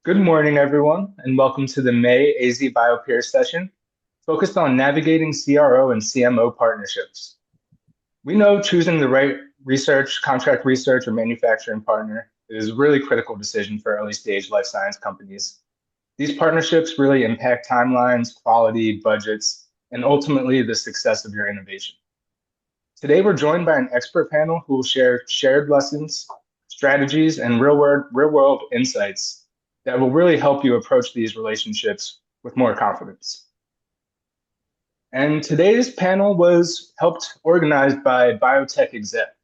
Good morning, everyone, and welcome to the May AZBioPEERS session focused on navigating CRO and CMO partnerships. We know choosing the right contract research, or manufacturing partner is a really critical decision for early stage life science companies. These partnerships really impact timelines, quality, budgets, and ultimately the success of your innovation. Today, we're joined by an expert panel who will share shared lessons, strategies, and real-world insights that will really help you approach these relationships with more confidence. And today's panel was helped organized by Biotech Exec.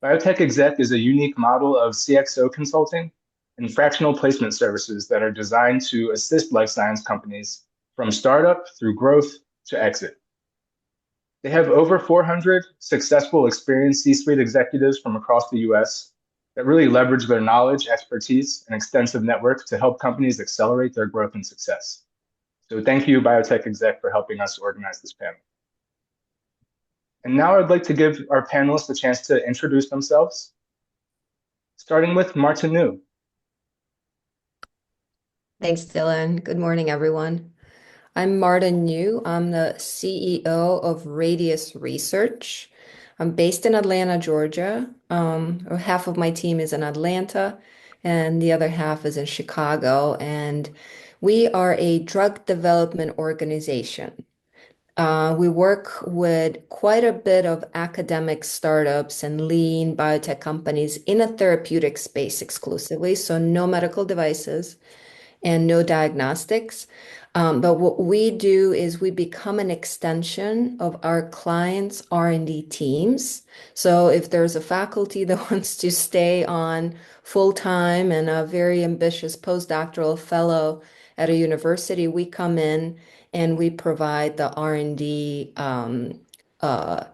Biotech Exec is a unique model of CXO consulting and fractional placement services that are designed to assist life science companies from startup through growth to exit. They have over 400 successful, experienced C-suite executives from across the US that really leverage their knowledge, expertise, and extensive network to help companies accelerate their growth and success. So thank you, Biotech Exec, for helping us organize this panel. And now I'd like to give our panelists a chance to introduce themselves, starting with Marta New. Thanks, Dylan. Good morning, everyone. I'm Marta New. I'm the CEO of Radius Research. I'm based in Atlanta, Georgia. Half of my team is in Atlanta, and the other half is in Chicago. And we are a drug development organization. We work with quite a bit of academic startups and lean biotech companies in a therapeutic space exclusively, so no medical devices and no diagnostics. But what we do is we become an extension of our clients' R&D teams. So if there's a faculty that wants to stay on full time and a very ambitious postdoctoral fellow at a university, we come in and we provide the R&D uh,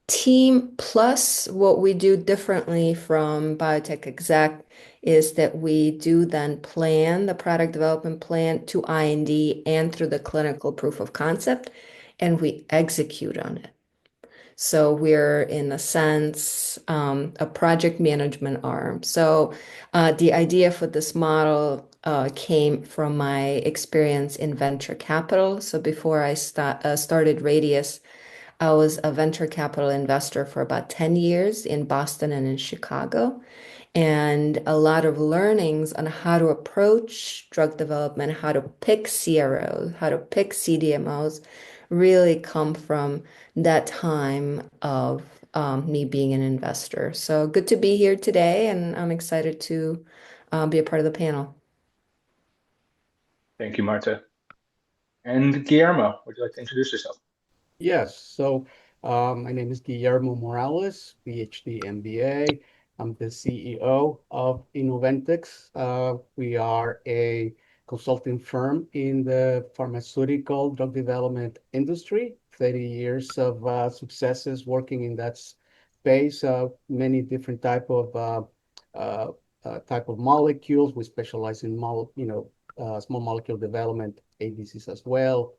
team. Plus, what we do differently from Biotech Exec is that we do then plan the product development plan to IND and through the clinical proof of concept, and we execute on it. So we're, in a sense, a project management arm. So the idea for this model came from my experience in venture capital. So before I started Radius, I was a venture capital investor for about 10 years in Boston and in Chicago, and a lot of learnings on how to approach drug development, how to pick CROs, how to pick CDMOs really come from that time of me being an investor. So good to be here today, and I'm excited to be a part of the panel. Thank you, Marta. And Guillermo, would you like to introduce yourself? Yes, my name is Guillermo Morales, PhD MBA. I'm the CEO of Innoventix. We are a consulting firm in the pharmaceutical drug development industry, 30 years of successes working in that space, many different uh, type of molecules. We specialize in small molecule development, ADCs as well.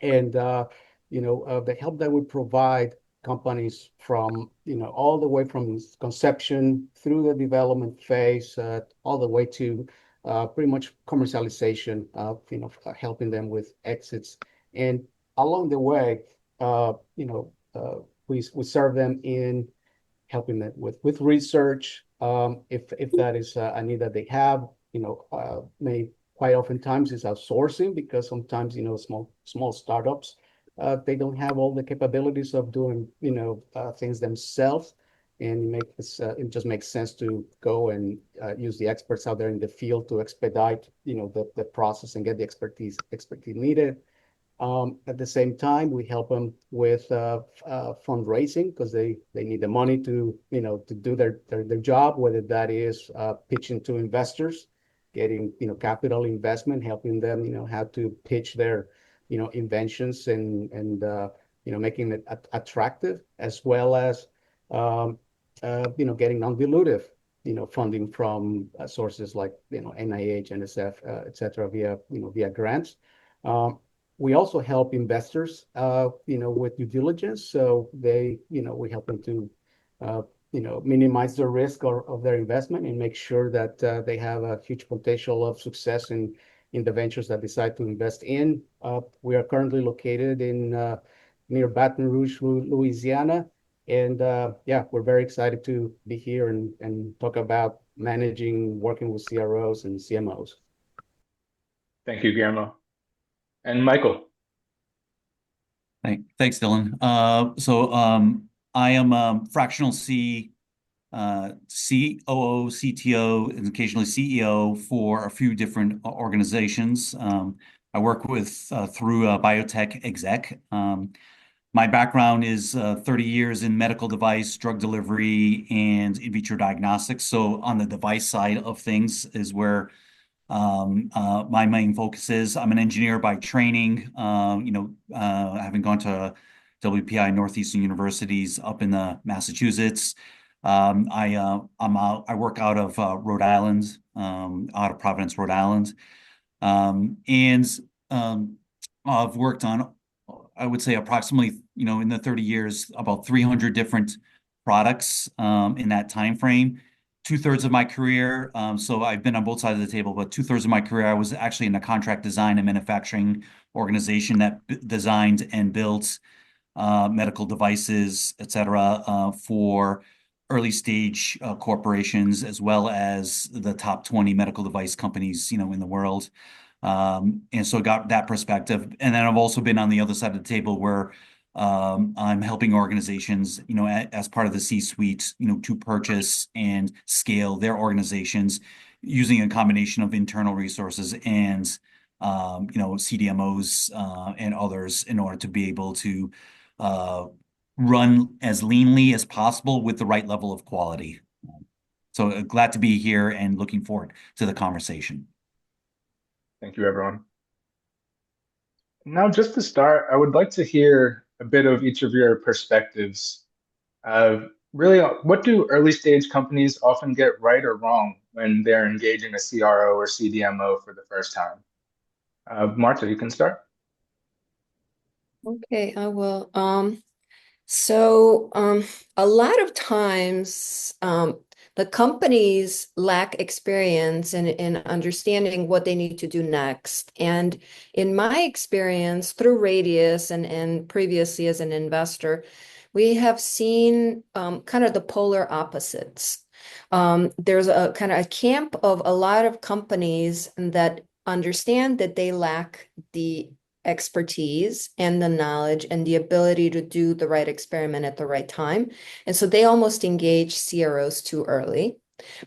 And the help that we provide companies from all the way from conception through the development phase, all the way to pretty much commercialization, helping them with exits. And along the way, we serve them in helping them with research, if that is a need that they have. May quite oftentimes is outsourcing, because sometimes small startups, they don't have all the capabilities of doing things themselves, and it just makes sense to go and use the experts out there in the field to expedite the process and get the expertise needed. At the same time, we help them with fundraising, because they need the money to do their job, whether that is pitching to investors, getting capital investment, helping them how to pitch their inventions, and making it attractive, as well as getting non-dilutive funding from sources like NIH, NSF, et cetera, via grants. We also help investors with due diligence. So we help them to minimize the risk of their investment and make sure that they have a huge potential of success in the ventures that decide to invest in. We are currently located in near Baton Rouge, Louisiana. And yeah, we're very excited to be here and talk about managing, working with CROs and CMOs. Thank you, Guillermo. And Michael. Thanks, Dylan. I am fractional COO, CTO, and occasionally CEO for a few different organizations. I work with through a biotech exec. My background is 30 years in medical device, drug delivery, and in vitro diagnostics. So on the device side of things is where my main focus is. I'm an engineer by training, having gone to WPI Northeastern Universities up in Massachusetts. I work out of Rhode Island, out of Providence, Rhode Island. I've worked on, I would say approximately, in the 30 years, about 300 different products in that time frame. 2/3 of my career, so I've been on both sides of the table, but 2/3 of my career, I was actually in a contract design and manufacturing organization that designed and built medical devices, et cetera, for early stage corporations, as well as the top 20 medical device companies, in the world. And so I got that perspective. And then I've also been on the other side of the table where I'm helping organizations, as part of the C-suite, to purchase and scale their organizations using a combination of internal resources and, CDMOs and others in order to be able to run as leanly as possible with the right level of quality. So glad to be here and looking forward to the conversation. Thank you, everyone. Now, just to start, I would like to hear a bit of each of your perspectives. Really, what do early stage companies often get right or wrong when they're engaging a CRO or CDMO for the first time? Marta, you can start. Okay, I will. A lot of times, the companies lack experience in understanding what they need to do next. And in my experience through Radius and previously as an investor, we have seen kind of the polar opposites. There's a kind of a camp of a lot of companies that understand that they lack the expertise and the knowledge and the ability to do the right experiment at the right time. And so they almost engage CROs too early,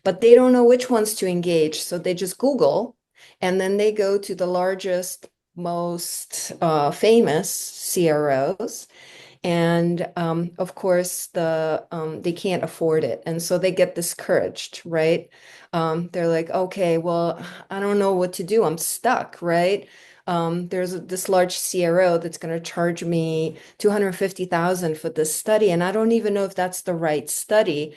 but they don't know which ones to engage. So they just Google and then they go to the largest, most famous CROs. And of course, they can't afford it. And so they get discouraged, right? They're like, okay, well, I don't know what to do. I'm stuck, right? There's this large CRO that's going to charge me $250,000 for this study, and I don't even know if that's the right study.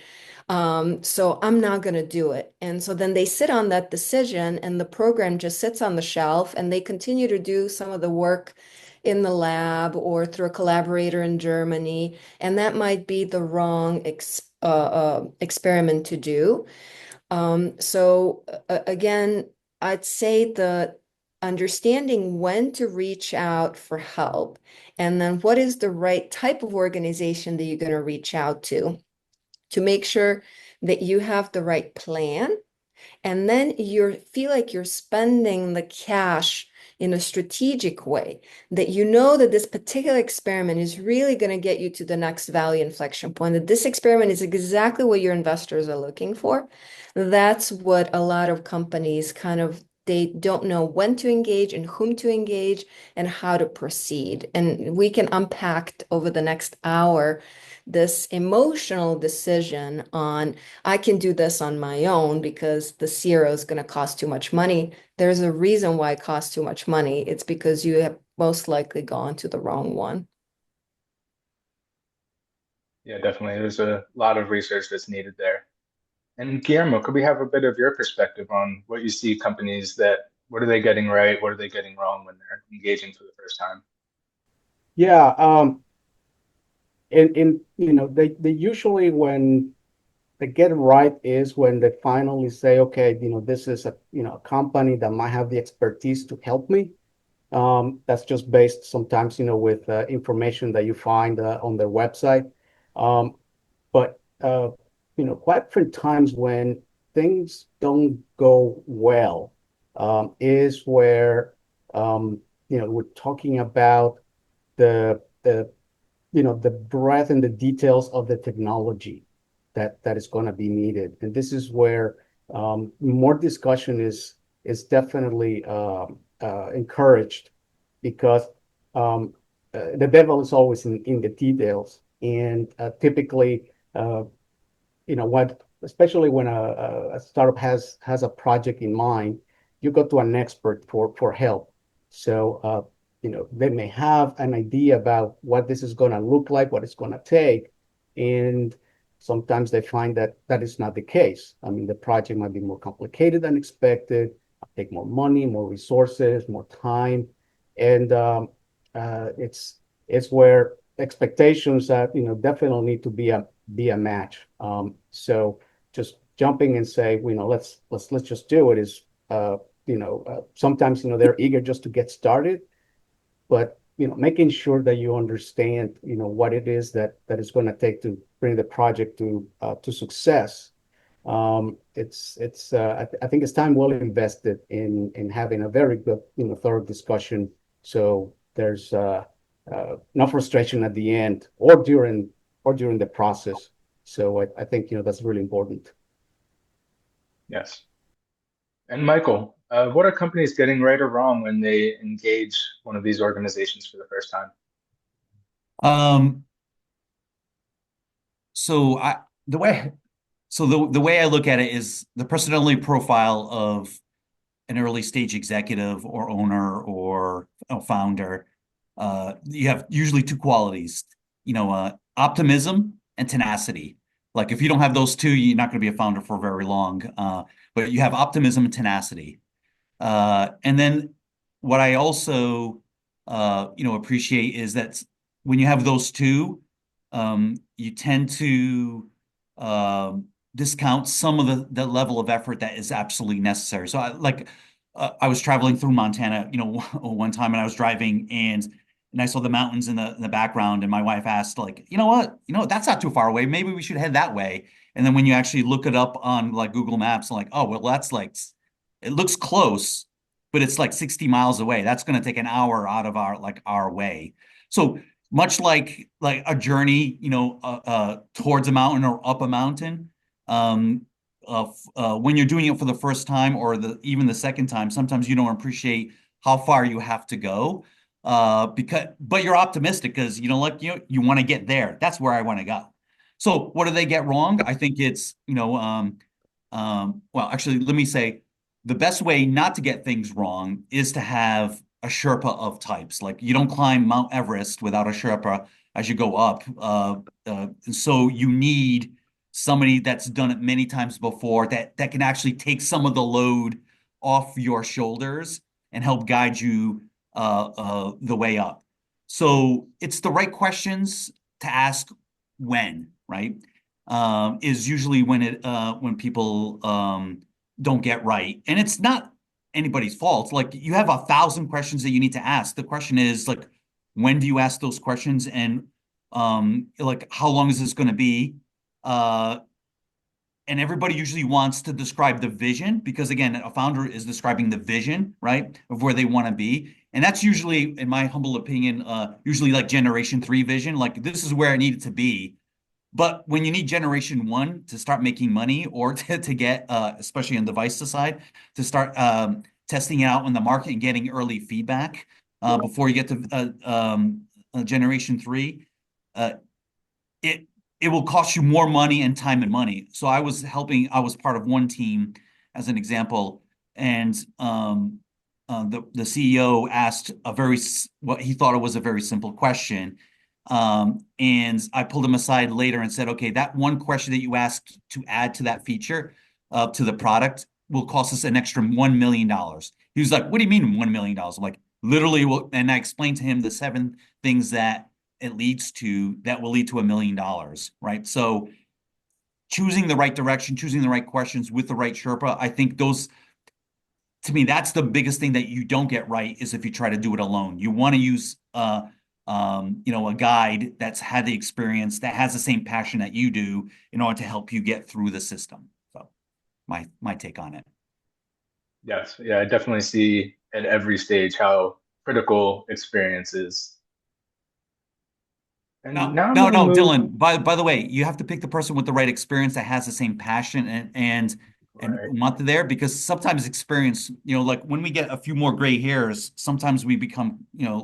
So I'm not going to do it. And so then they sit on that decision, and the program just sits on the shelf, and they continue to do some of the work in the lab or through a collaborator in Germany, and that might be the wrong experiment to do. Again, I'd say the understanding when to reach out for help, and then what is the right type of organization that you're going to reach out to make sure that you have the right plan, and then you feel like you're spending the cash in a strategic way, that you know that this particular experiment is really going to get you to the next value inflection point, that this experiment is exactly what your investors are looking for. That's what a lot of companies they don't know when to engage and whom to engage and how to proceed. And we can unpack over the next hour this emotional decision on, I can do this on my own because the CRO is going to cost too much money. There's a reason why it costs too much money. It's because you have most likely gone to the wrong one. Yeah, definitely. There's a lot of research that's needed there. And Guillermo, could we have a bit of your perspective on what you see companies what are they getting right? What are they getting wrong when they're engaging for the first time? Yeah, and they usually when they get it right is when they finally say, okay, this is a company that might have the expertise to help me. That's just based sometimes, with information that you find on their website. Um, but quite different times when things don't go well, is where we're talking about the the breadth and the details of the technology that is going to be needed. And this is where more discussion is definitely encouraged, because the devil is always in the details. And typically, what, especially when a startup has a project in mind, you go to an expert for help. So they may have an idea about what this is going to look like, what it's going to take, and sometimes they find that that is not the case. I mean, the project might be more complicated than expected, take more money, more resources, more time, and it's where expectations that definitely need to be a match. So just jumping and say, let's just do it is, sometimes they're eager just to get started, but making sure that you understand what it is that is going to take to bring the project to success. I think it's time well invested in having a very good thorough discussion, so there's no frustration at the end or during the process. So I think that's really important. Yes. And Michael, what are companies getting right or wrong when they engage one of these organizations for the first time? Um, so the way I look at it is the personality profile of an early stage executive or owner or a founder. You have usually two qualities, optimism and tenacity. Like if you don't have those two, you're not going to be a founder for very long. But you have optimism and tenacity. And then what I also, appreciate is that when you have those two, you tend to discount some of the level of effort that is absolutely necessary. So I was traveling through Montana, one time, and I was driving and I saw the mountains in the background, and my wife asked, like, that's not too far away. Maybe we should head that way. And then when you actually look it up on like Google Maps, I'm like, oh, well, that's like, it looks close, but it's like 60 miles away. That's going to take an hour out of our way. So much like a journey, towards a mountain or up a mountain, when you're doing it for the first time or even the second time, sometimes you don't appreciate how far you have to go. But you're optimistic because you want to get there. That's where I want to go. So what do they get wrong? I think it's, well, actually, let me say the best way not to get things wrong is to have a Sherpa of types. Like you don't climb Mount Everest without a Sherpa as you go up. So you need somebody that's done it many times before that can actually take some of the load off your shoulders and help guide you the way up. So it's the right questions to ask when, right? Is usually when people don't get right. And it's not anybody's fault. Like you have 1,000 questions that you need to ask. The question is like, when do you ask those questions? And like, how long is this going to be? And everybody usually wants to describe the vision because again, a founder is describing the vision, right, of where they want to be. And that's usually, in my humble opinion, usually like generation 3 vision, like this is where I need it to be. But when you need generation 1 to start making money or to get, especially on the device side, to start testing it out in the market and getting early feedback before you get to generation 3, it will cost you more money and time and money. So I was part of one team as an example, and the CEO asked what he thought it was a very simple question. And I pulled him aside later and said, okay, that one question that you asked to add to that feature to the product will cost us an extra $1 million. He was like, what do you mean $1 million? I'm like, literally, and I explained to him the 7 things that it leads to that will lead to $1 million, right? So choosing the right direction, choosing the right questions with the right Sherpa, I think those, to me, that's the biggest thing that you don't get right is if you try to do it alone. You want to use a guide that's had the experience, that has the same passion that you do in order to help you get through the system. So my take on it. Yes, yeah, I definitely see at every stage how critical experience is. And No, now I'm no, going to no, move. Dylan. By the way, you have to pick the person with the right experience that has the same passion and Right. Marta there, because sometimes experience, like when we get a few more gray hairs, sometimes we become, a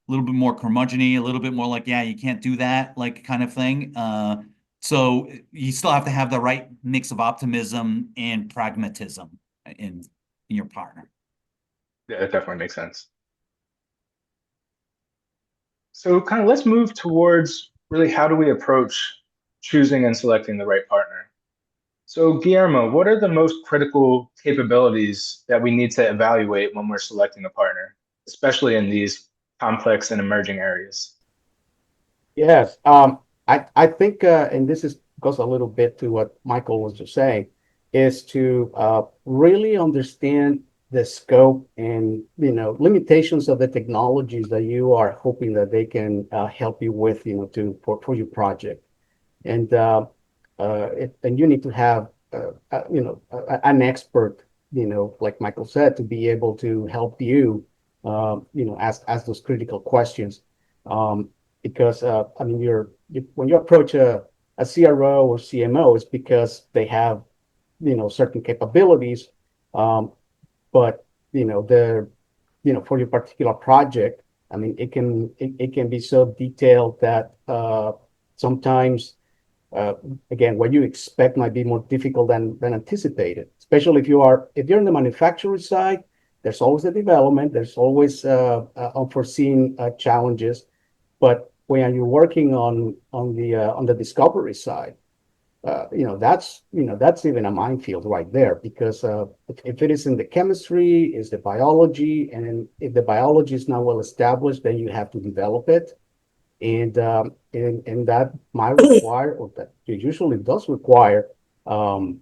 little bit more curmudgeon-y, a little bit more like, yeah, you can't do that, like kind of thing. So you still have to have the right mix of optimism and pragmatism in your partner. Yeah, it definitely makes sense. So kind of let's move towards really how do we approach choosing and selecting the right partner. So Guillermo, what are the most critical capabilities that we need to evaluate when we're selecting a partner, especially in these complex and emerging areas? Yes, I think, and this is goes a little bit to what Michael was just saying, is to really understand the scope and limitations of the technologies that you are hoping that they can help you with, for your project. And and you need to have an expert, like Michael said, to be able to help you, ask those critical questions. Um, because I mean, when you approach a CRO or CMO, it's because they have certain capabilities, um, but the for your particular project, I mean, it can be so detailed that sometimes uh, again, what you expect might be more difficult than anticipated, especially if you're in the manufacturing side, there's always the development, there's always unforeseen challenges. But when you're working on the discovery side, that's even a minefield right there because if it is in the chemistry, is the biology, and if the biology is not well established, then you have to develop it and that might require, or that usually does require, more,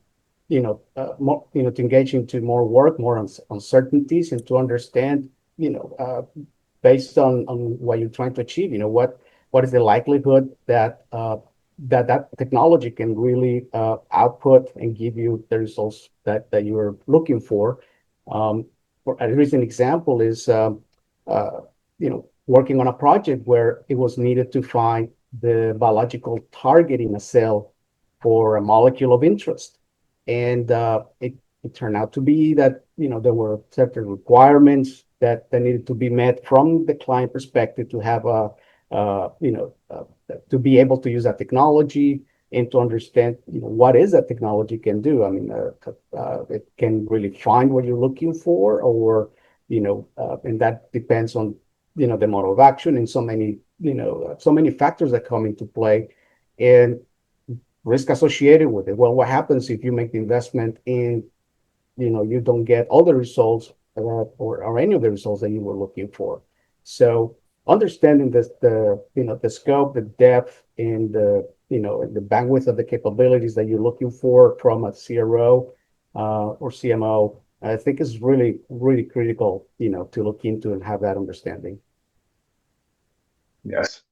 to engage into more work, more uncertainties, and to understand, based on what you're trying to achieve, what is the likelihood that that technology can really output and give you the results that you're looking for. For a recent example is, uh, working on a project where it was needed to find the biological target in a cell for a molecule of interest. And it turned out to be that, there were certain requirements that needed to be met from the client perspective to have to be able to use that technology and to understand, what is that technology can do. I mean, it can really find what you're looking for, or, and that depends on the mode of action and so many factors that come into play and risk associated with it. Well, what happens if you make the investment and you don't get all the results or any of the results that you were looking for? So understanding the scope, the depth, and the bandwidth of the capabilities that you're looking for from a CRO or CMO, I think is really, really critical, to look into and have that understanding. Yes.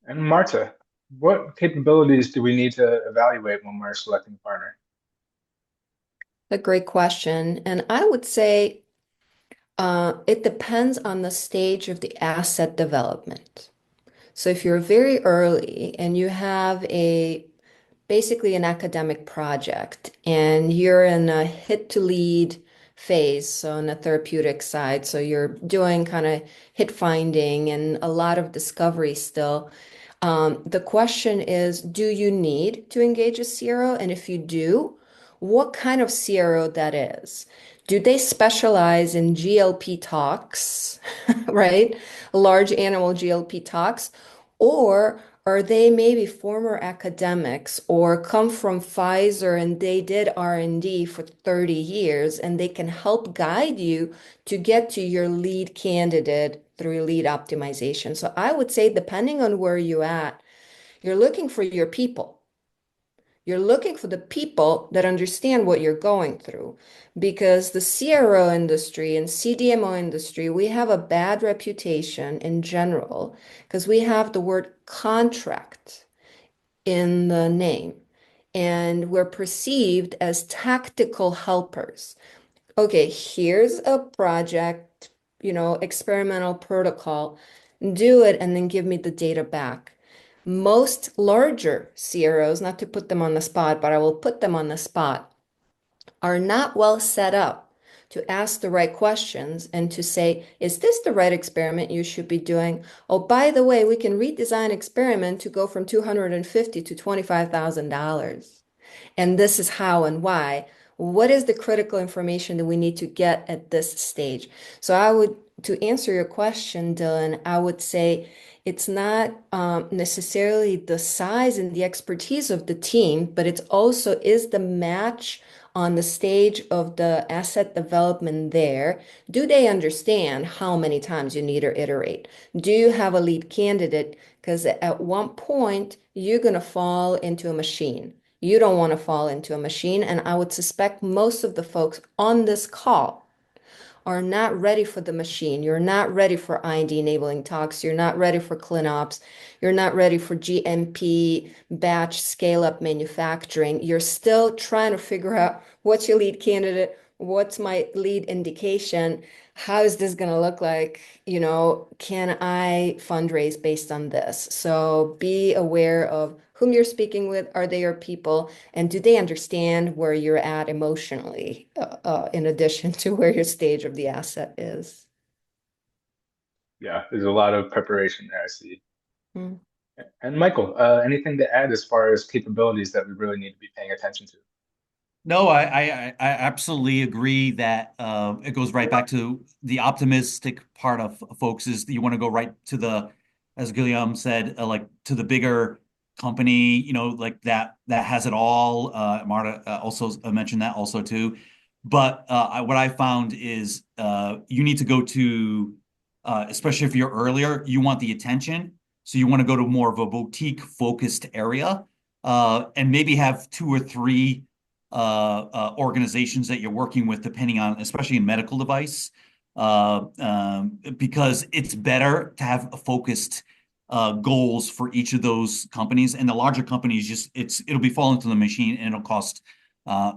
And Marta, what capabilities do we need to evaluate when we're selecting a partner? A great question. And I would say it depends on the stage of the asset development. So if you're very early and you have basically an academic project and you're in a hit to lead phase, so on the therapeutic side, so you're doing kind of hit finding and a lot of discovery still. The question is, do you need to engage a CRO? And if you do, what kind of CRO that is? Do they specialize in GLP tox, right? Large animal GLP tox? Or are they maybe former academics or come from Pfizer and they did R&D for 30 years and they can help guide you to get to your lead candidate through lead optimization? So I would say, depending on where you're at, you're looking for your people. You're looking for the people that understand what you're going through, because the CRO industry and CDMO industry, we have a bad reputation in general because we have the word contract in the name, and we're perceived as tactical helpers. Okay, here's a project, experimental protocol. Do it and then give me the data back. Most larger CROs, not to put them on the spot, but I will put them on the spot, are not well set up to ask the right questions and to say, is this the right experiment you should be doing? Oh, by the way, we can redesign experiment to go from 250 to $25,000. And this is how and why. What is the critical information that we need to get at this stage? So to answer your question, Dylan, I would say it's not necessarily the size and the expertise of the team, but it's also is the match on the stage of the asset development there. Do they understand how many times you need to iterate? Do you have a lead candidate? Because at one point, you're going to fall into a machine. You don't want to fall into a machine. And I would suspect most of the folks on this call are not ready for the machine. You're not ready for IND enabling talks. You're not ready for ClinOps. You're not ready for GMP batch scale up manufacturing. You're still trying to figure out what's your lead candidate, what's my lead indication, how is this going to look like? Can I fundraise based on this? So be aware of whom you're speaking with. Are they your people? And do they understand where you're at emotionally, in addition to where your stage of the asset is? Yeah, there's a lot of preparation there, I see. Mm. And Michael, anything to add as far as capabilities that we really need to be paying attention to? No, I absolutely agree that it goes right back to the optimistic part of folks is that you want to go right to as Guillaume said, like to the bigger company, like that has it all. Marta also mentioned that also too. But what I found is you need to go to, especially if you're earlier, you want the attention. So you want to go to more of a boutique focused area and maybe have two or three organizations that you're working with, depending on, especially in medical device, because it's better to have a focused goals for each of those companies. And the larger companies, it'll be falling to the machine and it'll cost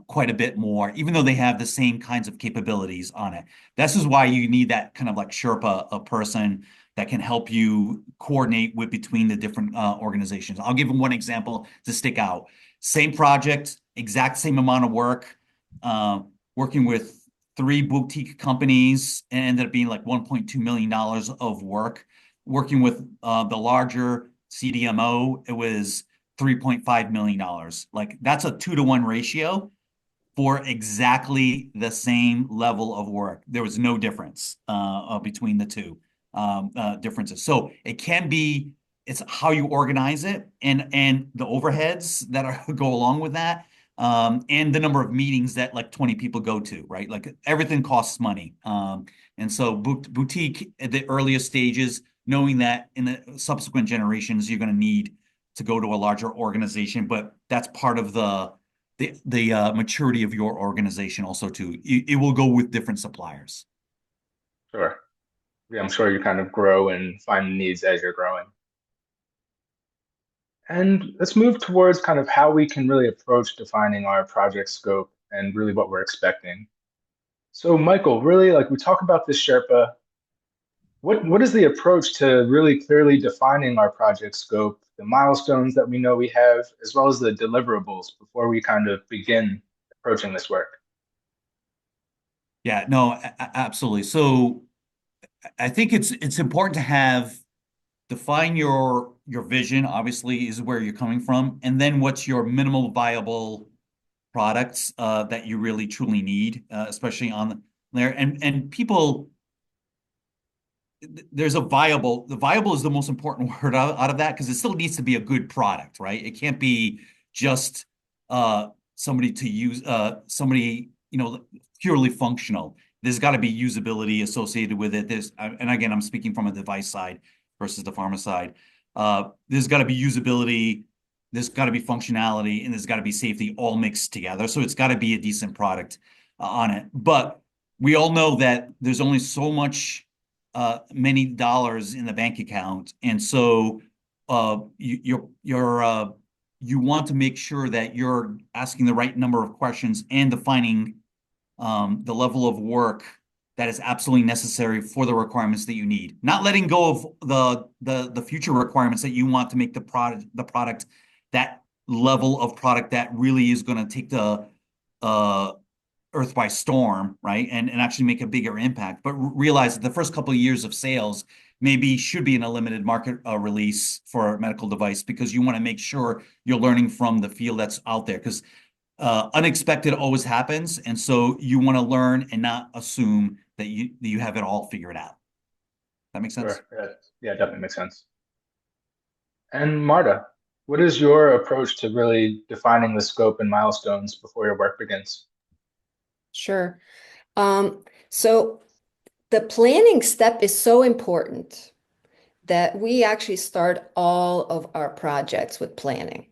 quite a bit more, even though they have the same kinds of capabilities on it. This is why you need that kind of like Sherpa, a person that can help you coordinate between the different organizations. I'll give them one example to stick out. Same project, exact same amount of work, working with 3 boutique companies, and ended up being like $1.2 million of work. Working with the larger CDMO, it was $3.5 million. Like that's a 2-to-1 ratio for exactly the same level of work. There was no difference between the two differences. So it can be, it's how you organize it and the overheads that go along with that, and the number of meetings that like 20 people go to, right? Like everything costs money. And so boutique at the earliest stages, knowing that in the subsequent generations, you're going to need to go to a larger organization, but that's part of the maturity of your organization also too. It will go with different suppliers. Sure. Yeah, I'm sure you kind of grow and find needs as you're growing. And let's move towards kind of how we can really approach defining our project scope and really what we're expecting. So, Michael, really, like we talk about this Sherpa, what is the approach to really clearly defining our project scope, the milestones that we know we have, as well as the deliverables before we kind of begin approaching this work? Yeah, no, absolutely. So I think it's important to define your vision, obviously, is where you're coming from, and then what's your minimal viable products that you really truly need, especially on there. And people, the viable is the most important word out of that, because it still needs to be a good product, right? It can't be just somebody to use, purely functional. There's got to be usability associated with it. And again, I'm speaking from a device side versus the pharma side. There's got to be usability. there's got to be functionality, and there's got to be safety all mixed together. So it's got to be a decent product on it. But we all know that there's only so much, many dollars in the bank account, and so you want to make sure that you're asking the right number of questions and defining the level of work that is absolutely necessary for the requirements that you need. Not letting go of the future requirements that you want to make the product that level of product that really is going to take the earth by storm, right? And actually make a bigger impact. But realize that the first couple of years of sales maybe should be in a limited market release for a medical device, because you want to make sure you're learning from the field that's out there, because unexpected always happens. And so you want to learn and not assume that you have it all figured out. That makes sense? Sure. Yeah, definitely makes sense. And Marta, what is your approach to really defining the scope and milestones before your work begins? Sure. So the planning step is so important that we actually start all of our projects with planning.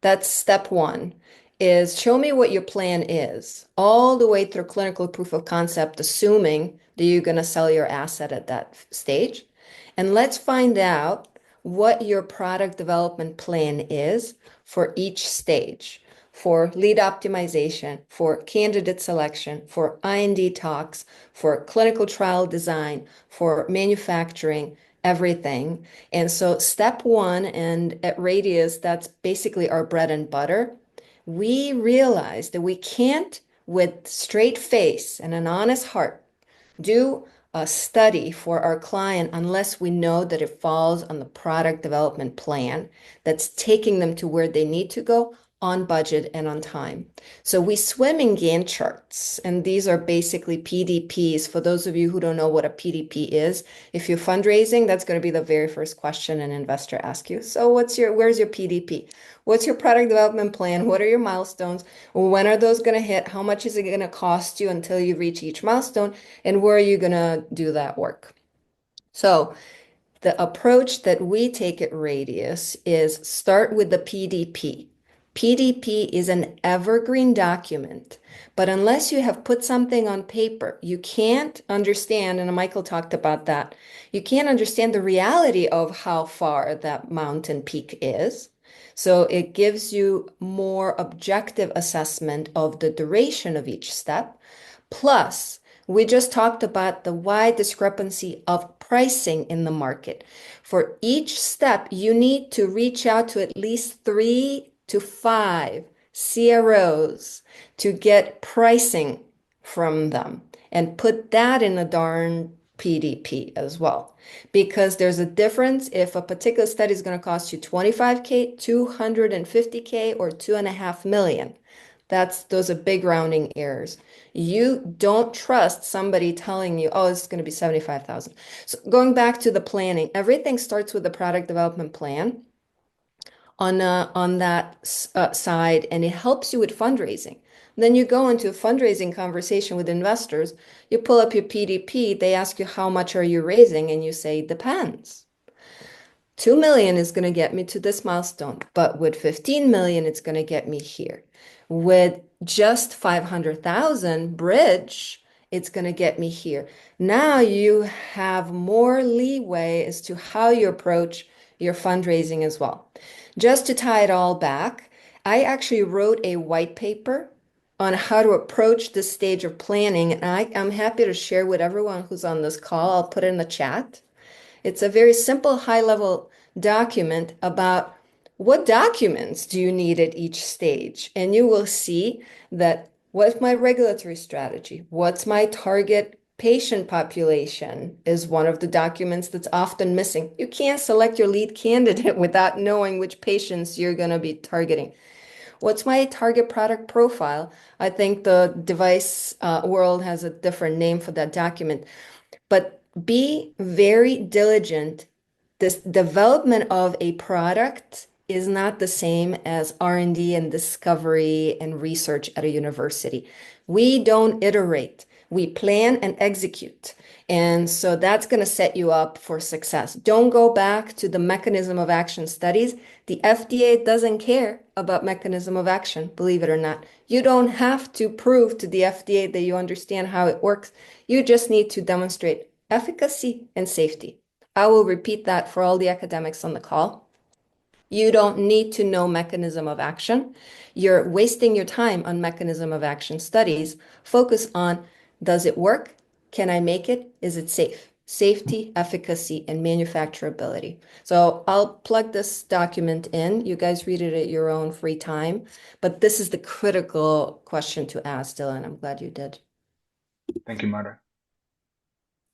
That's step one, is show me what your plan is, all the way through clinical proof of concept, assuming that you're going to sell your asset at that stage. And let's find out what your product development plan is for each stage, for lead optimization, for candidate selection, for IND talks, for clinical trial design, for manufacturing, everything. And so step one, and at Radius, that's basically our bread and butter. We realize that we can't, with straight face and an honest heart, do a study for our client unless we know that it falls on the product development plan that's taking them to where they need to go on budget and on time. So we swim in Gantt charts, and these are basically PDPs. For those of you who don't know what a PDP is, if you're fundraising, that's going to be the very first question an investor asks you. So where's your PDP? What's your product development plan? What are your milestones? When are those going to hit? How much is it going to cost you until you reach each milestone? And where are you going to do that work? So the approach that we take at Radius is start with the PDP. PDP is an evergreen document, but unless you have put something on paper, you can't understand, and Michael talked about that, you can't understand the reality of how far that mountain peak is. So it gives you more objective assessment of the duration of each step. Plus, we just talked about the wide discrepancy of pricing in the market. For each step, you need to reach out to at least 3 to 5 CROs to get pricing from them and put that in a darn PDP as well. Because there's a difference if a particular study is going to cost you 25K, 250K, or 2.5 million. Those are big rounding errors. You don't trust somebody telling you, oh, it's going to be 75,000. So going back to the planning, everything starts with the product development plan on that side, and it helps you with fundraising. Then you go into a fundraising conversation with investors, you pull up your PDP, they ask you how much are you raising, and you say, depends. 2 million is going to get me to this milestone, but with 15 million, it's going to get me here. With just 500,000 bridge, it's going to get me here. Now you have more leeway as to how you approach your fundraising as well. Just to tie it all back, I actually wrote a white paper on how to approach this stage of planning, and I'm happy to share with everyone who's on this call. I'll put it in the chat. It's a very simple, high-level document about what documents do you need at each stage. And you will see that what's my regulatory strategy? What's my target patient population is one of the documents that's often missing. You can't select your lead candidate without knowing which patients you're going to be targeting. What's my target product profile? I think the device world has a different name for that document. But be very diligent. This development of a product is not the same as R&D and discovery and research at a university. We don't iterate. We plan and execute. And so that's going to set you up for success. Don't go back to the mechanism of action studies. The FDA doesn't care about mechanism of action, believe it or not. You don't have to prove to the FDA that you understand how it works. You just need to demonstrate efficacy and safety. I will repeat that for all the academics on the call. You don't need to know mechanism of action. You're wasting your time on mechanism of action studies. Focus on, does it work? Can I make it? Is it safe? Safety, efficacy, and manufacturability. So I'll plug this document in. You guys read it at your own free time. But this is the critical question to ask, Dylan. I'm glad you did. Thank you, Marta.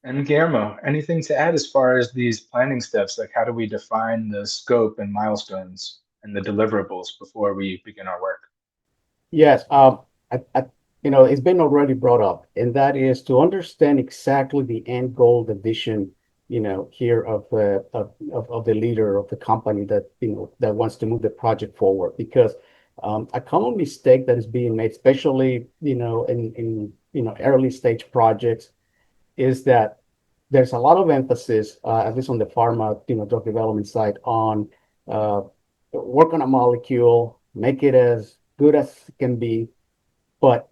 And Guillermo, anything to add as far as these planning steps? Like, how do we define the scope and milestones and the deliverables before we begin our work? Yes, it's been already brought up, and that is to understand exactly the end goal, the vision, here of the leader of the company that that wants to move the project forward. Because a common mistake that is being made, especially in early stage projects, is that there's a lot of emphasis, at least on the pharma, drug development side, on work on a molecule, make it as good as it can be, but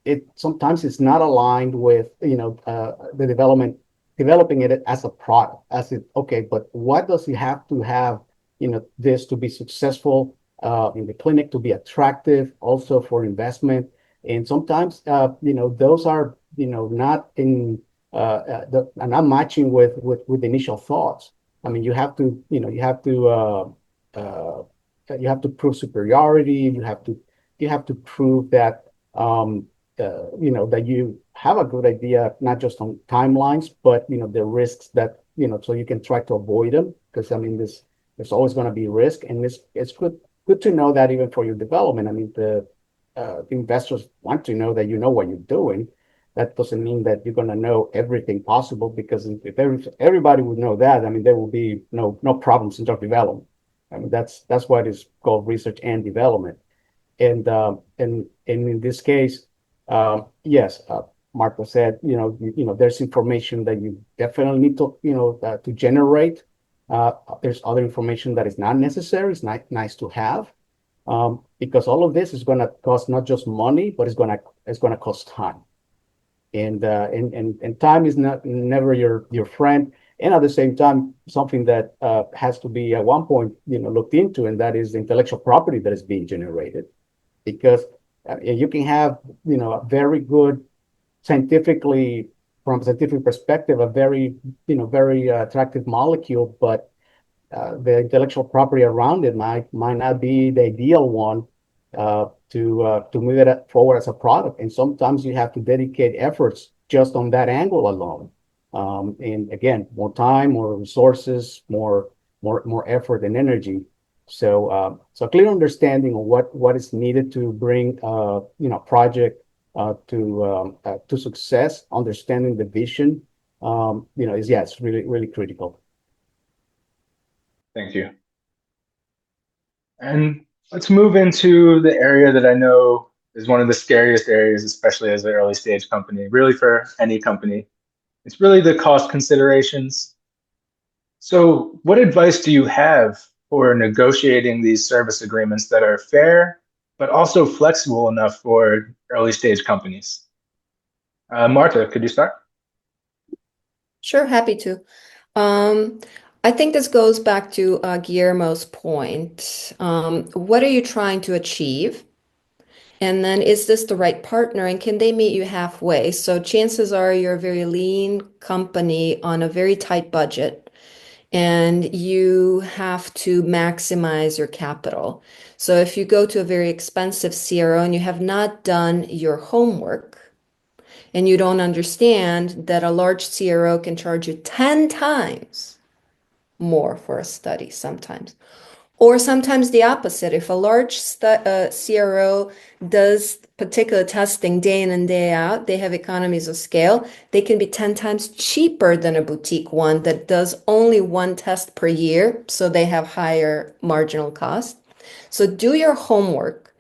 it sometimes it's not aligned with the developing it as a product. Okay, but what does it have to have this to be successful in the clinic, to be attractive also for investment? And sometimes those are not in and not matching with the initial thoughts. I mean, you have to prove superiority. You have to prove that that you have a good idea, not just on timelines, but the risks that so you can try to avoid them. Because I mean, there's always going to be risk, and it's good to know that even for your development. I mean, the investors want to know that you know what you're doing. That doesn't mean that you're going to know everything possible, because if everybody would know that, I mean, there will be no problems in drug development. I mean, that's why it is called research and development. And in this case, yes, Marta said, there's information that you definitely need to generate. There's other information that is not necessary. It's not nice to have, because all of this is going to cost not just money, but it's going to cost time. And time is never your friend. And at the same time, something that has to be at one point looked into, and that is the intellectual property that is being generated. Because you can have a very good scientifically, from a scientific perspective, a very attractive molecule, but the intellectual property around it might not be the ideal one to move it forward as a product. And sometimes you have to dedicate efforts just on that angle alone. And again, more time, more resources, more effort and energy. So clear understanding of what is needed to bring project to success, understanding the vision, is really, really critical. Thank you. And let's move into the area that I know is one of the scariest areas, especially as an early stage company, really for any company. It's really the cost considerations. So what advice do you have for negotiating these service agreements that are fair, but also flexible enough for early stage companies? Marta, could you start? Sure, happy to. I think this goes back to Guillermo's point. What are you trying to achieve? And then is this the right partner, and can they meet you halfway? So chances are you're a very lean company on a very tight budget, and you have to maximize your capital. So if you go to a very expensive CRO and you have not done your homework, and you don't understand that a large CRO can charge you 10 times more for a study sometimes. Or sometimes the opposite. If a large CRO does particular testing day in and day out, they have economies of scale. They can be 10 times cheaper than a boutique one that does only one test per year, so they have higher marginal cost. So do your homework.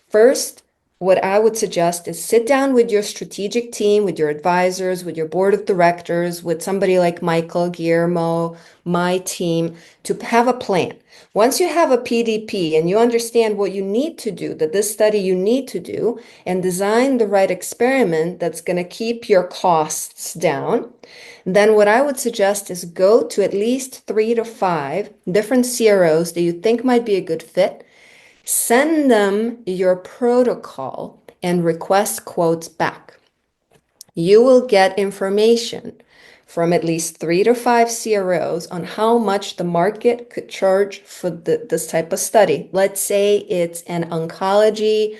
First, what I would suggest is sit down with your strategic team, with your advisors, with your board of directors, with somebody like Michael, Guillermo, my team, to have a plan. Once you have a PDP and you understand what you need to do, that this study you need to do, and design the right experiment that's going to keep your costs down, then what I would suggest is go to at least 3 to 5 different CROs that you think might be a good fit. Send them your protocol and request quotes back. You will get information from at least 3 to 5 CROs on how much the market could charge for this type of study. Let's say it's an oncology,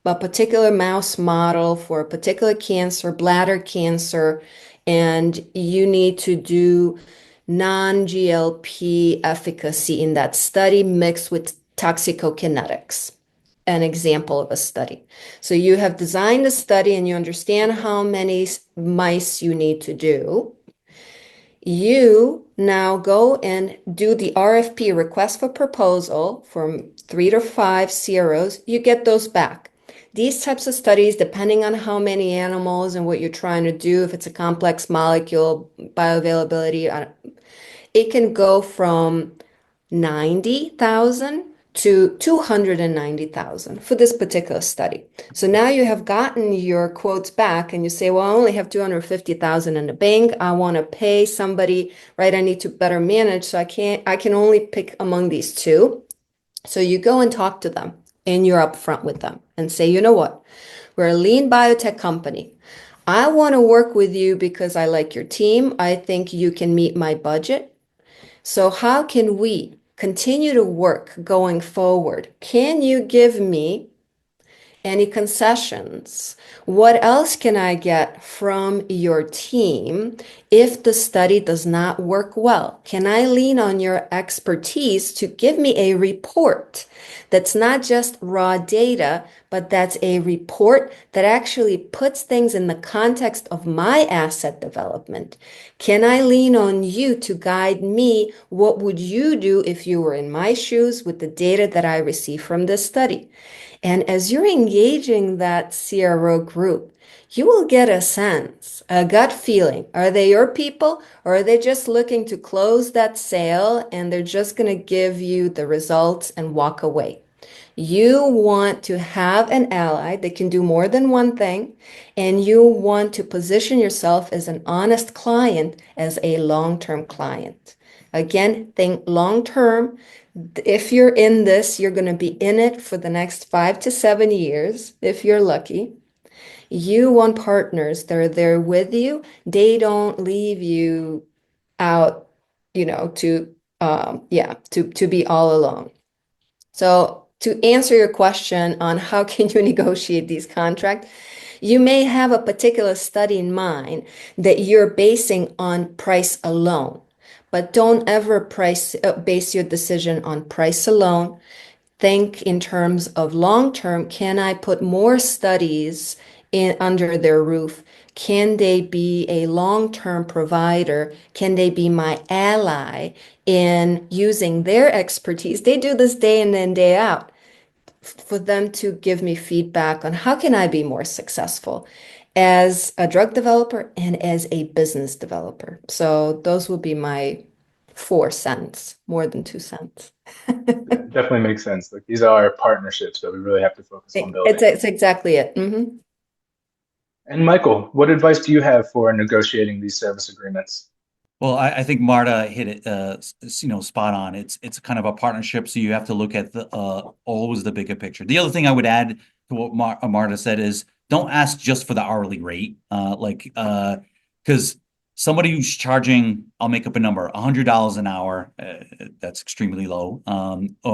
a particular mouse model for a particular cancer, bladder cancer, and you need to do non-GLP efficacy in that study mixed with toxicokinetics, an example of a study. So you have designed a study and you understand how many mice you need to do. You now go and do the RFP, request for proposal, from 3 to 5 CROs. You get those back. These types of studies, depending on how many animals and what you're trying to do, if it's a complex molecule, bioavailability, it can go from 90,000 to 290,000 for this particular study. So now you have gotten your quotes back and you say, well, I only have 250,000 in the bank. I want to pay somebody, right? I need to better manage. So I can only pick among these two. So you go and talk to them and you're upfront with them and say, you know what? We're a lean biotech company. I want to work with you because I like your team. I think you can meet my budget. So how can we continue to work going forward? Can you give me any concessions? What else can I get from your team if the study does not work well? Can I lean on your expertise to give me a report that's not just raw data, but that's a report that actually puts things in the context of my asset development? Can I lean on you to guide me? What would you do if you were in my shoes with the data that I receive from this study? And as you're engaging that CRO group, you will get a sense, a gut feeling. Are they your people, or are they just looking to close that sale and they're just going to give you the results and walk away? You want to have an ally that can do more than one thing, and you want to position yourself as an honest client, as a long-term client. Again, think long-term. If you're in this, you're going to be in it for the next 5 to 7 years, if you're lucky. You want partners that are there with you. They don't leave you out, to be all alone. So to answer your question on how can you negotiate these contracts, you may have a particular study in mind that you're basing on price alone, but don't ever base your decision on price alone. Think in terms of long term. Can I put more studies in under their roof? Can they be a long-term provider? Can they be my ally in using their expertise? They do this day in and day out, for them to give me feedback on how can I be more successful as a drug developer and as a business developer. So those would be my 4 cents, more than 2 cents. Definitely makes sense. Like, these are partnerships that we really have to focus on building. It's exactly it. Mm-hmm. And Michael, what advice do you have for negotiating these service agreements? Well, I think Marta hit it, spot on. It's kind of a partnership, so you have to look at the always the bigger picture. The other thing I would add to what Marta said is don't ask just for the hourly rate, because somebody who's charging, I'll make up a number, $100 an hour, that's extremely low,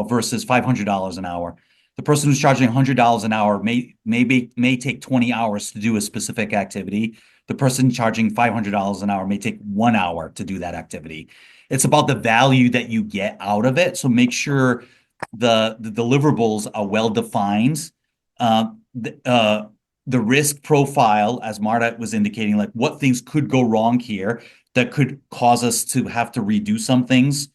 versus $500 an hour. The person who's charging $100 an hour may take 20 hours to do a specific activity. The person charging $500 an hour may take 1 hour to do that activity. It's about the value that you get out of it. So make sure the deliverables are well defined. The risk profile, as Marta was indicating, like what things could go wrong here that could cause us to have to redo some things,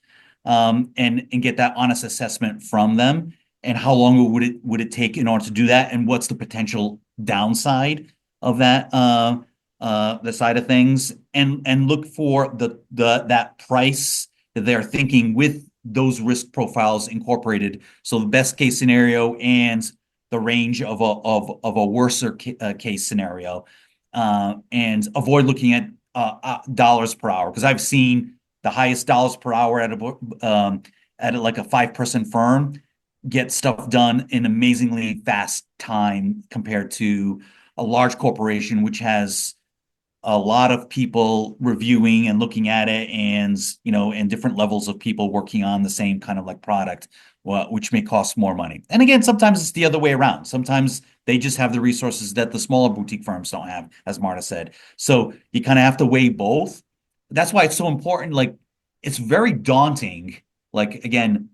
and get that honest assessment from them. and how long would it take in order to do that, and what's the potential downside of that the side of things, and look for that price that they're thinking with those risk profiles incorporated. So the best case scenario and the range of a worser case scenario, and avoid looking at dollars per hour, because I've seen the highest dollars per hour at like a 5-person firm get stuff done in amazingly fast time compared to a large corporation, which has a lot of people reviewing and looking at it, and and different levels of people working on the same kind of like product, which may cost more money. And again, sometimes it's the other way around. Sometimes they just have the resources that the smaller boutique firms don't have, as Marta said. So you kind of have to weigh both. That's why it's so important. Like, it's very daunting. Like, again,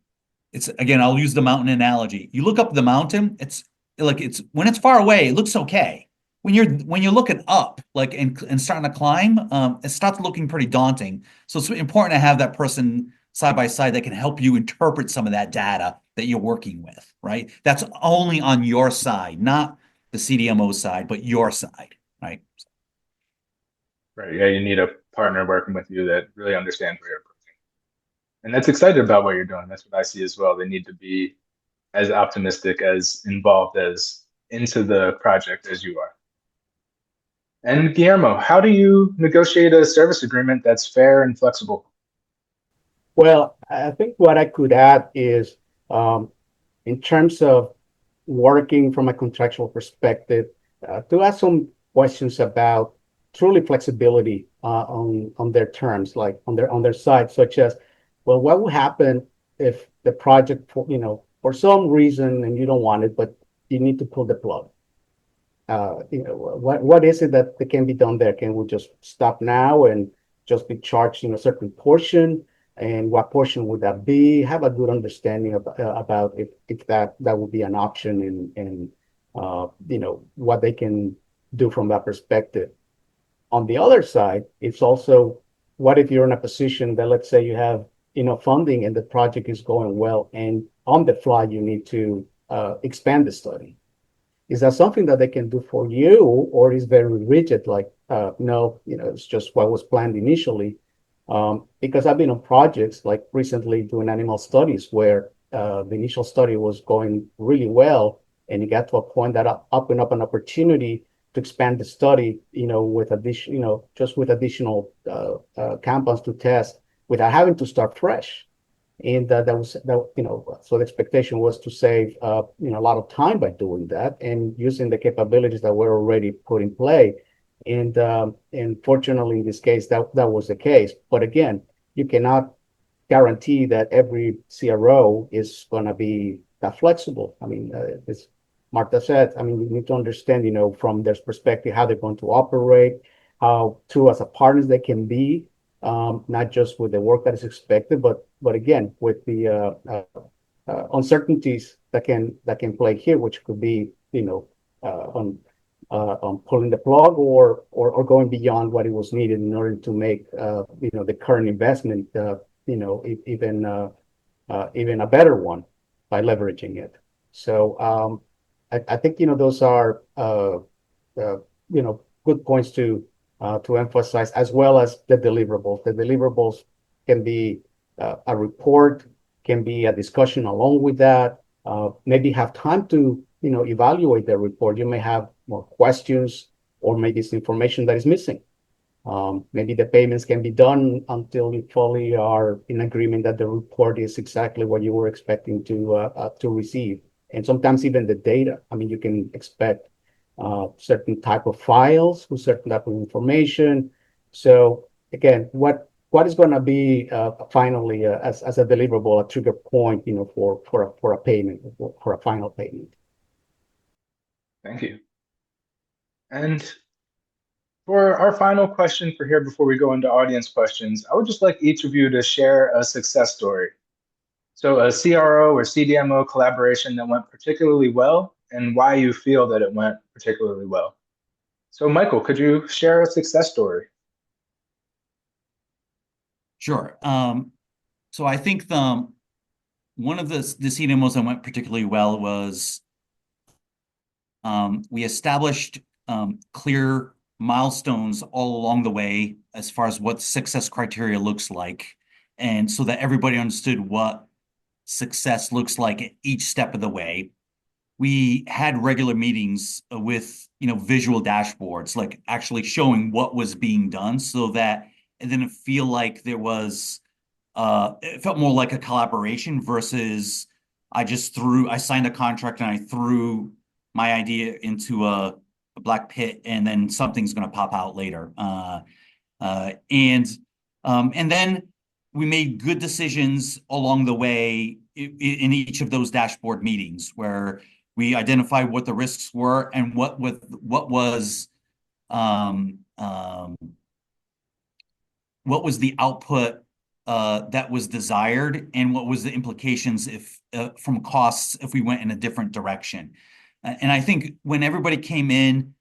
I'll use the mountain analogy. You look up the mountain, it's when it's far away, it looks okay. When you're looking up, like, and starting to climb, it starts looking pretty daunting. So it's important to have that person side by side that can help you interpret some of that data that you're working with, right? That's only on your side, not the CDMO side, but your side, right? Right. Yeah, you need a partner working with you that really understands where you're approaching. And that's excited about what you're doing. That's what I see as well. They need to be as optimistic, as involved as into the project as you are. And Guillermo, how do you negotiate a service agreement that's fair and flexible? Well, I think what I could add is, in terms of working from a contractual perspective, to ask some questions about truly flexibility on their terms, like on their side, such as, well, what would happen if the project, for some reason, and you don't want it, but you need to pull the plug? What is it that can be done there? Can we just stop now and just be charged a certain portion? And what portion would that be? Have a good understanding about if that would be an option, and what they can do from that perspective. On the other side, it's also, what if you're in a position that, let's say, you have funding and the project is going well, and on the fly you need to expand the study. Is that something that they can do for you, or is very rigid, like, no, it's just what was planned initially? Because I've been on projects like recently doing animal studies where the initial study was going really well, and it got to a point that opened up an opportunity to expand the study, with just with additional compounds to test without having to start fresh. And so the expectation was to save a lot of time by doing that and using the capabilities that were already put in play. And fortunately, in this case, that was the case. But again, you cannot guarantee that every CRO is going to be that flexible. I mean, as Marta said, I mean, you need to understand, from their perspective, how they're going to operate, how true as a partners they can be, not just with the work that is expected, but again, with the uncertainties that can play here, which could be, on pulling the plug or going beyond what it was needed in order to make the current investment even a better one by leveraging it. So I think those are good points to emphasize, as well as the deliverables. The deliverables can be a report, can be a discussion along with that. Maybe have time to evaluate the report. You may have more questions, or maybe it's information that is missing. Maybe the payments can be done until you fully are in agreement that the report is exactly what you were expecting to receive. And sometimes even the data. I mean, you can expect certain type of files with certain type of information. So again, what is going to be finally as a deliverable, a trigger point, for a payment, for a final payment. Thank you. And for our final question for here, before we go into audience questions, I would just like each of you to share a success story. So a CRO or CDMO collaboration that went particularly well, and why you feel that it went particularly well. So Michael, could you share a success story? Sure. So I think one of the CDMOs that went particularly well was we established clear milestones all along the way as far as what success criteria looks like, and so that everybody understood what success looks like at each step of the way. We had regular meetings with, visual dashboards, like actually showing what was being done so that it didn't feel like it felt more like a collaboration versus I signed a contract and I threw my idea into a black pit and then something's going to pop out later. Uh, and and then we made good decisions along the way in each of those dashboard meetings where we identified what the risks were and um, um, what was the output that was desired and what was the implications if from costs if we went in a different direction. And I think when everybody came in,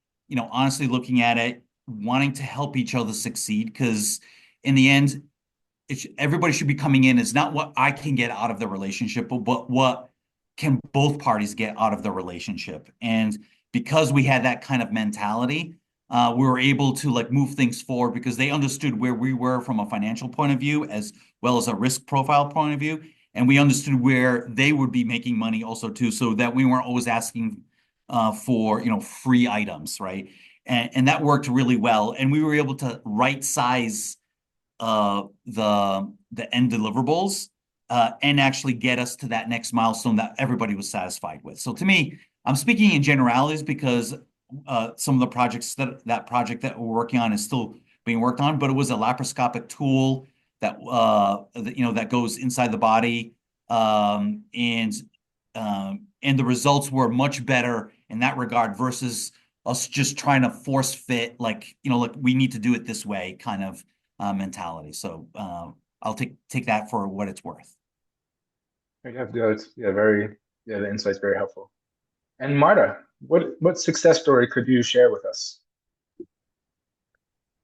honestly looking at it, wanting to help each other succeed, because in the end, everybody should be coming in as not what I can get out of the relationship, but what can both parties get out of the relationship. And because we had that kind of mentality, we were able to like move things forward because they understood where we were from a financial point of view as well as a risk profile point of view. And we understood where they would be making money also too, so that we weren't always asking for, free items, right? And that worked really well. And we were able to right size the end deliverables and actually get us to that next milestone that everybody was satisfied with. So to me, I'm speaking in generalities because some of the projects that project that we're working on is still being worked on, but it was a laparoscopic tool that goes inside the body, and the results were much better in that regard versus us just trying to force fit like we need to do it this way kind of mentality. So I'll take that for what it's worth. The insight's very helpful. And Marta, what success story could you share with us?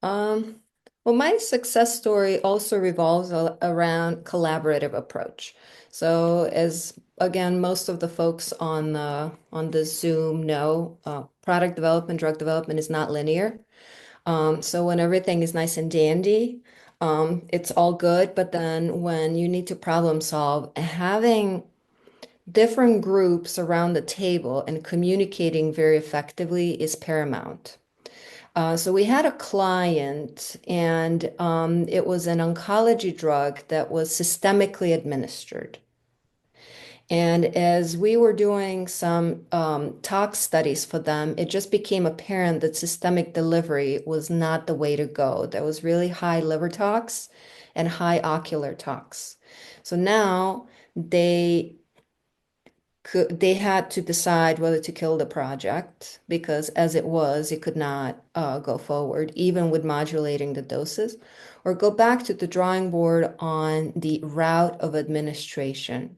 Well, my success story also revolves around collaborative approach. So as again, most of the folks on the Zoom know, product development, drug development is not linear. So when everything is nice and dandy, it's all good. But then when you need to problem solve, having different groups around the table and communicating very effectively is paramount. So we had a client, and it was an oncology drug that was systemically administered. And as we were doing some tox studies for them, it just became apparent that systemic delivery was not the way to go. There was really high liver tox and high ocular tox. So now they had to decide whether to kill the project because as it was, it could not go forward, even with modulating the doses, or go back to the drawing board on the route of administration.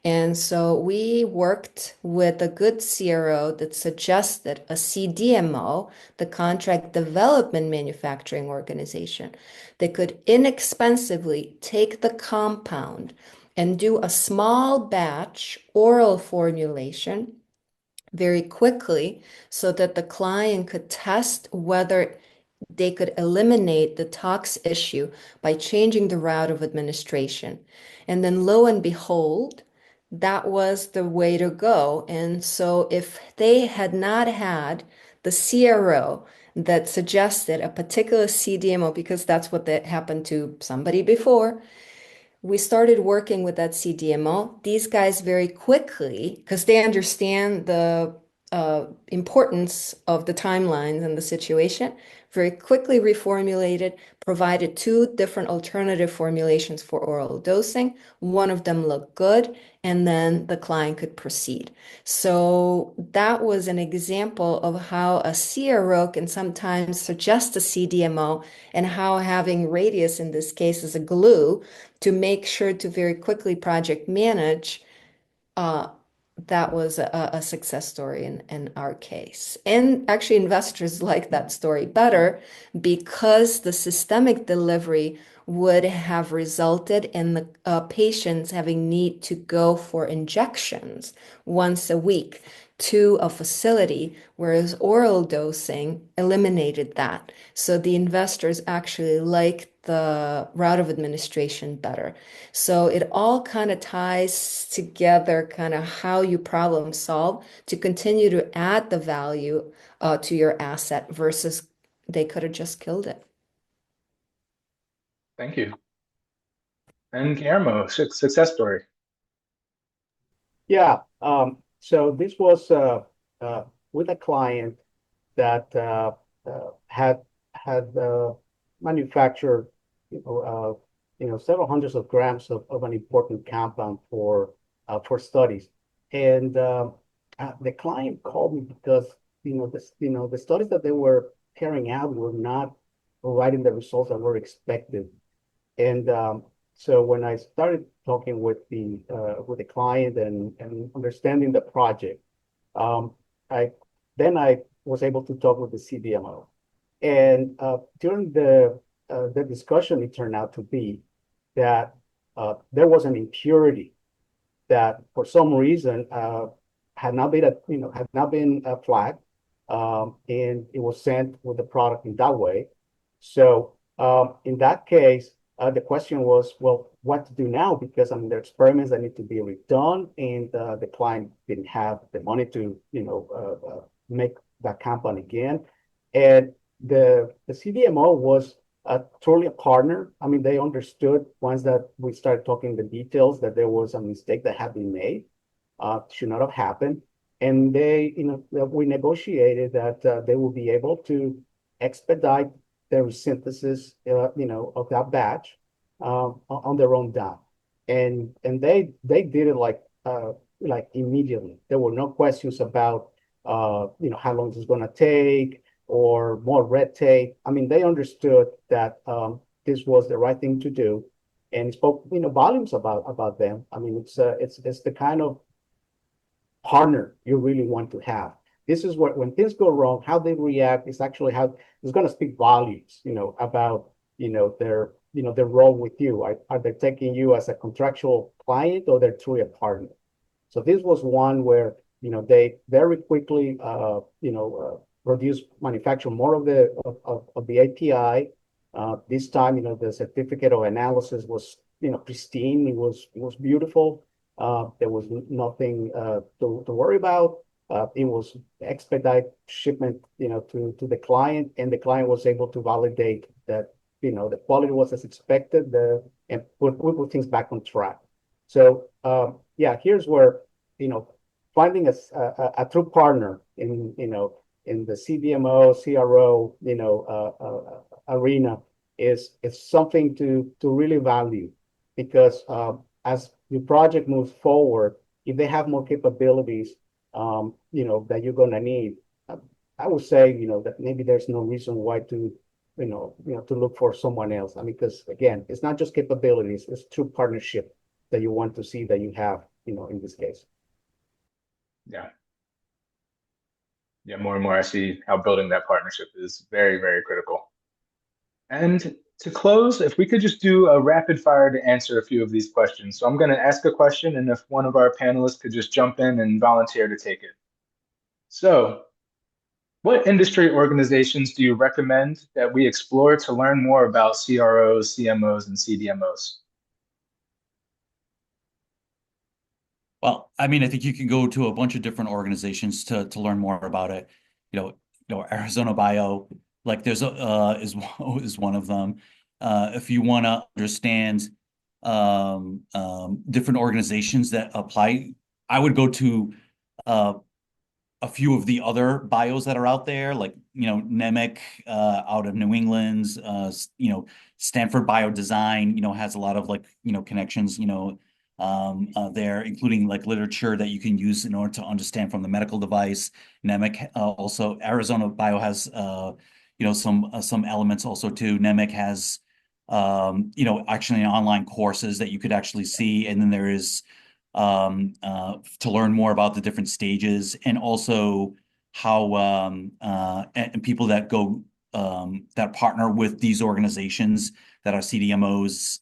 And so we worked with a good CRO that suggested a CDMO, the Contract Development Manufacturing Organization, that could inexpensively take the compound and do a small batch oral formulation very quickly so that the client could test whether they could eliminate the tox issue by changing the route of administration. And then lo and behold, that was the way to go. And so if they had not had the CRO that suggested a particular CDMO, because that's what that happened to somebody before, we started working with that CDMO. These guys very quickly, because they understand the importance of the timelines and the situation, very quickly reformulated, provided two different alternative formulations for oral dosing. One of them looked good, and then the client could proceed. So that was an example of how a CRO can sometimes suggest a CDMO and how having Radius in this case is a glue to make sure to very quickly project manage that was a success story in our case. And actually, investors like that story better because the systemic delivery would have resulted in the patients having need to go for injections once a week to a facility, whereas oral dosing eliminated that. So the investors actually like the route of administration better. So it all kind of ties together, kind of how you problem solve to continue to add the value to your asset versus they could have just killed it. Thank you. And Guillermo, success story. Yeah. So this was with a client that had manufactured, several hundreds of grams of an important compound for studies, and the client called me because the studies that they were carrying out were not providing the results that were expected, and so when I started talking with the client and understanding the project, I I was able to talk with the CDMO, and during the discussion, it turned out to be that there was an impurity that, for some reason, had not been flagged, and it was sent with the product in that way. So in that case, the question was, well, what to do now? Because I mean, there are experiments that need to be redone, and the client didn't have the money to, make that compound again. And the CDMO was truly a partner. I mean, they understood once that we started talking the details that there was a mistake that had been made, should not have happened. And we negotiated that they will be able to expedite the synthesis, of that batch on their own dime. And they did it like immediately. There were no questions about how long it's going to take or more red tape. I mean, they understood that this was the right thing to do, and it spoke volumes about them. I mean, it's the kind of partner you really want to have. This is what, when things go wrong, how they react is actually how it's going to speak volumes, about their role with you. Are they taking you as a contractual client, or they're truly a partner? So this was one where they very quickly manufacture more of the API. This time, the certificate of analysis was pristine. It was beautiful. There was nothing to worry about. It was expedite shipment, to the client, and the client was able to validate that the quality was as expected, and put things back on track. So yeah, here's where finding a true partner in the CDMO CRO arena is something to really value, because as your project moves forward, if they have more capabilities, that you're going to need, I would say, that maybe there's no reason why to, to look for someone else. I mean, because again, it's not just capabilities; it's true partnership that you want to see that you have, in this case. Yeah. Yeah, more and more I see how building that partnership is very, very critical. And to close, if we could just do a rapid fire to answer a few of these questions. So I'm going to ask a question, and if one of our panelists could just jump in and volunteer to take it. So, what industry organizations do you recommend that we explore to learn more about CROs, CMOs, and CDMOs? Well, I mean, I think you can go to a bunch of different organizations to learn more about it. Arizona Bio, like there's is one of them. If you want to understand different organizations that apply, I would go to a few of the other bios that are out there, like NEMIC out of New England, Stanford Biodesign, has a lot of connections, there, including like literature that you can use in order to understand from the medical device. NEMIC also, Arizona Bio has some elements also too. NEMIC has actually online courses that you could actually see, and then there is to learn more about the different stages, and also how and people that go that partner with these organizations that are CDMOs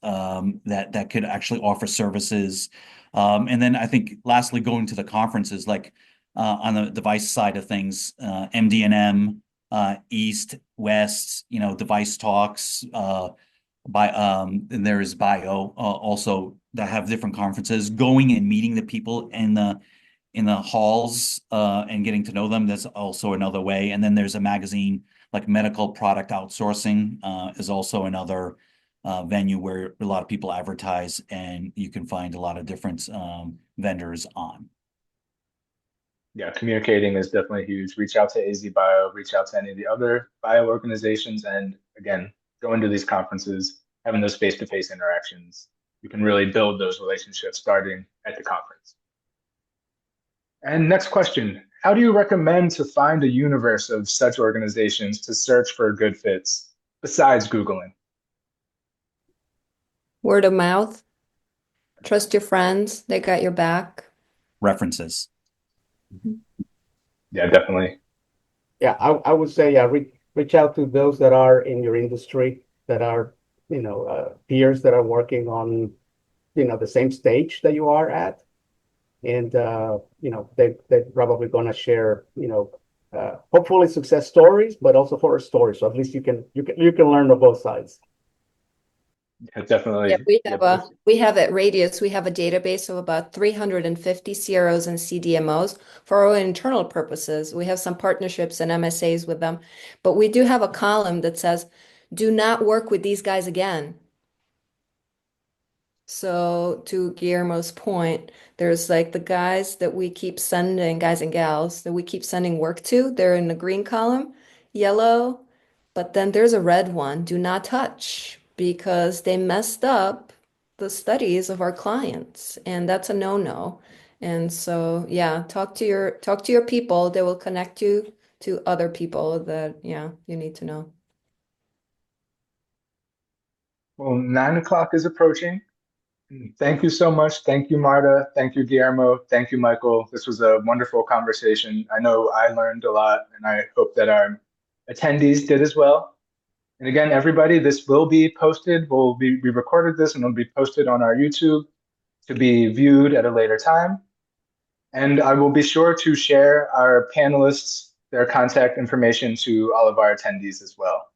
that could actually offer services. And then I think lastly, going to the conferences, like on the device side of things, MD&M, East, West, device talks, and there is bio also that have different conferences. Going and meeting the people in the halls and getting to know them, that's also another way. And then there's a magazine like Medical Product Outsourcing is also another venue where a lot of people advertise, and you can find a lot of different vendors on. Yeah, communicating is definitely huge. Reach out to AZBio, reach out to any of the other bio organizations, and again, going to these conferences, having those face-to-face interactions. You can really build those relationships starting at the conference. And next question, how do you recommend to find a universe of such organizations to search for good fits besides Googling? Word of mouth. Trust your friends. They got your back. References. Yeah, definitely. Yeah, I would say, yeah, reach out to those that are in your industry, that are, peers that are working on, the same stage that you are at. And, they're probably going to share, hopefully success stories, but also horror stories. So at least you can learn on both sides. Yeah, definitely. Yeah, we have at Radius, we have a database of about 350 CROs and CDMOs for our internal purposes. We have some partnerships and MSAs with them, but we do have a column that says, do not work with these guys again. So to Guillermo's point, there's like the guys that we keep sending, guys and gals that we keep sending work to, they're in the green column, yellow, but then there's a red one, do not touch, because they messed up the studies of our clients, and that's a no-no. And so, yeah, talk to your people. They will connect you to other people that, yeah, you need to know. Well, 9 o'clock is approaching. Thank you so much. Thank you, Marta. Thank you, Guillermo. Thank you, Michael. This was a wonderful conversation. I know I learned a lot, and I hope that our attendees did as well. And again, everybody, this will be posted. We recorded this and it'll be posted on our YouTube to be viewed at a later time. And I will be sure to share our panelists, their contact information to all of our attendees as well.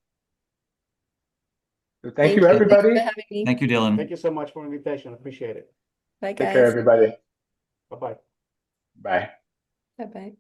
So thank you, everybody. Thanks for having me. Thank you, Dylan. Thank you so much for the invitation. Appreciate it. Bye, Take care, guys. everybody. Bye-bye. Bye. Bye-bye.